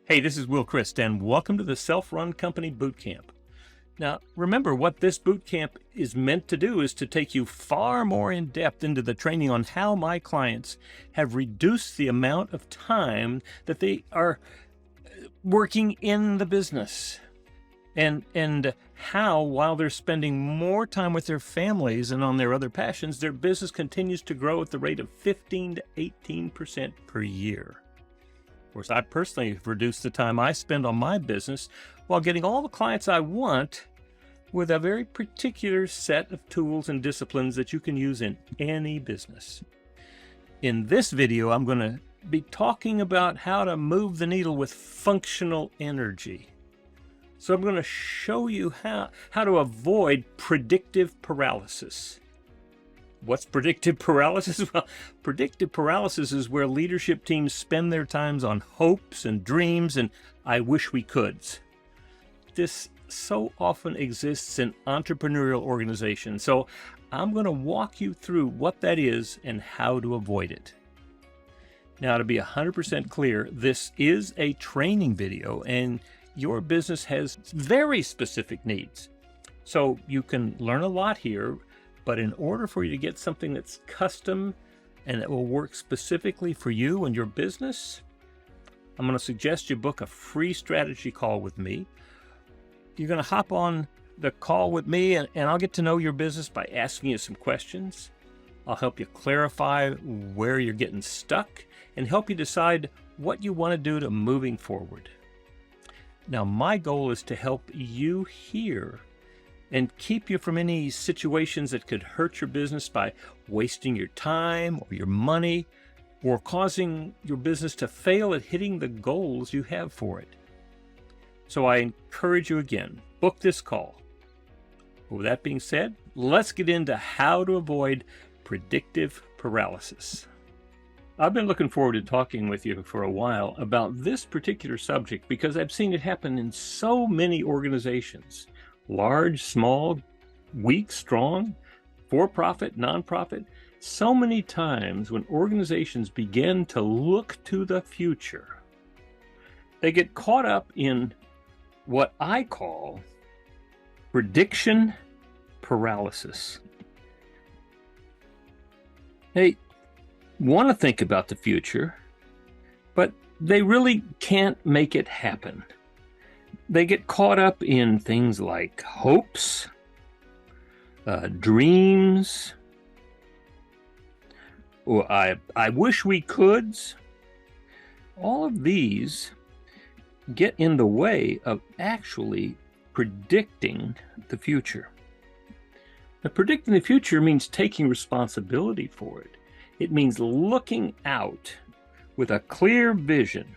Hey, this is Will Crist, and welcome to the Self-Run Company Bootcamp. Now, remember, what this bootcamp is meant to do is to take you far more in depth into the training on how my clients have reduced the amount of time that they are working in the business, and how, while they're spending more time with their families and on their other passions, their business continues to grow at the rate of 15 to 18% per year. Of course, I personally have reduced the time I spend on my business while getting all the clients I want with a very particular set of tools and disciplines that you can use in any business. In this video, I'm going to be talking about how to move the needle with functional energy. So I'm going to show you how to avoid predictive paralysis. What's predictive paralysis? Well, predictive paralysis is where leadership teams spend their times on hopes and dreams and I wish we coulds. This so often exists in entrepreneurial organizations, so I'm going to walk you through what that is and how to avoid it. Now, to be 100% clear, this is a training video and your business has very specific needs. So you can learn a lot here, but in order for you to get something that's custom and that will work specifically for you and your business, I'm going to suggest you book a free strategy call with me. You're going to hop on the call with me and I'll get to know your business by asking you some questions. I'll help you clarify where you're getting stuck and help you decide what you want to do to moving forward. Now, my goal is to help you here and keep you from any situations that could hurt your business by wasting your time or your money or causing your business to fail at hitting the goals you have for it. So I encourage you again, book this call. With that being said, let's get into how to avoid predictive paralysis. I've been looking forward to talking with you for a while about this particular subject because I've seen it happen in so many organizations. Large, small, weak, strong, for-profit, non-profit. So many times when organizations begin to look to the future, they get caught up in what I call prediction paralysis. They want to think about the future, but they really can't make it happen. They get caught up in things like hopes, dreams, or I wish we coulds. All of these get in the way of actually predicting the future. Now, predicting the future means taking responsibility for it. It means looking out with a clear vision.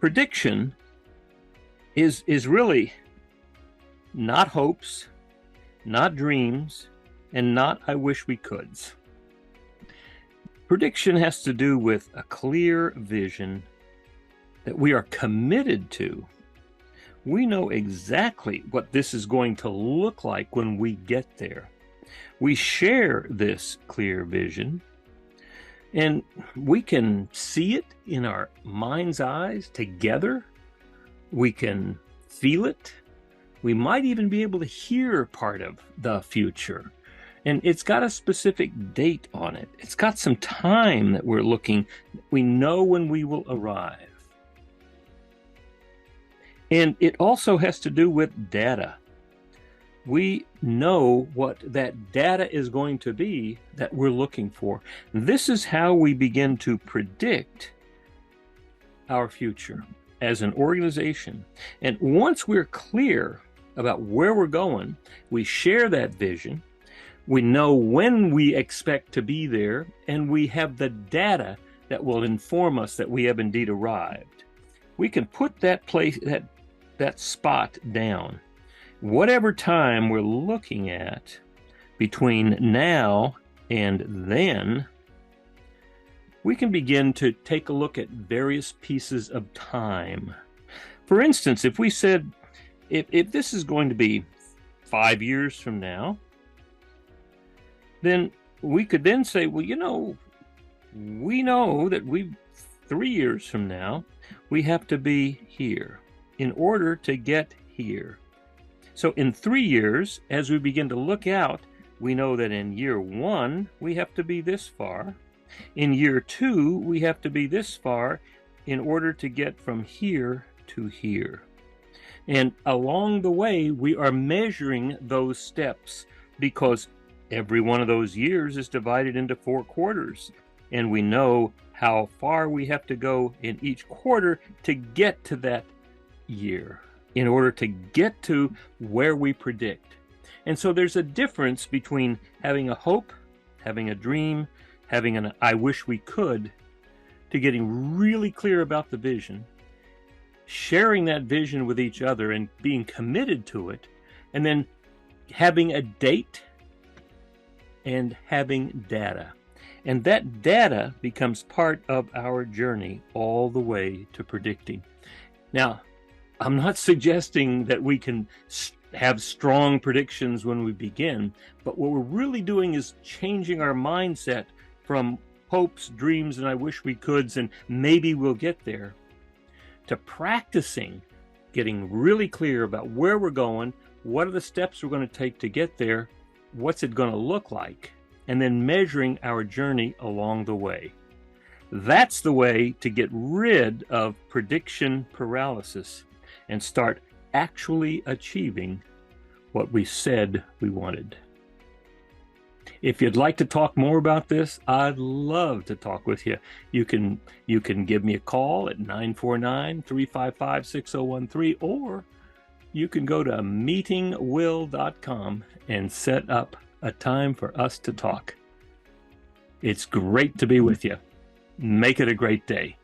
Prediction is really not hopes, not dreams, and not I wish we coulds. Prediction has to do with a clear vision that we are committed to. We know exactly what this is going to look like when we get there. We share this clear vision, and we can see it in our mind's eyes together. We can feel it. We might even be able to hear part of the future. And it's got a specific date on it. It's got some time that we're looking. We know when we will arrive. And it also has to do with data. We know what that data is going to be that we're looking for. This is how we begin to predict our future as an organization. And once we're clear about where we're going, we share that vision, we know when we expect to be there, and we have the data that will inform us that we have indeed arrived. We can put that place, that spot down. Whatever time we're looking at between now and then, we can begin to take a look at various pieces of time. For instance, if we said, if this is going to be 5 years from now, then we could then say, well, we know that 3 years from now, we have to be here in order to get here. So in 3 years, as we begin to look out, we know that in year 1, we have to be this far. In year 2, we have to be this far in order to get from here to here. And along the way, we are measuring those steps because every one of those years is divided into 4 quarters. And we know how far we have to go in each quarter to get to that year in order to get to where we predict. And so there's a difference between having a hope, having a dream, having an I wish we could, to getting really clear about the vision, sharing that vision with each other and being committed to it, and then having a date and having data. And that data becomes part of our journey all the way to predicting. Now, I'm not suggesting that we can have strong predictions when we begin, but what we're really doing is changing our mindset from hopes, dreams, and I wish we coulds, and maybe we'll get there, to practicing getting really clear about where we're going, what are the steps we're going to take to get there, what's it going to look like, and then measuring our journey along the way. That's the way to get rid of prediction paralysis and start actually achieving what we said we wanted. If you'd like to talk more about this, I'd love to talk with you. You can give me a call at 949-355-6013, or you can go to meetingwill.com and set up a time for us to talk. It's great to be with you. Make it a great day.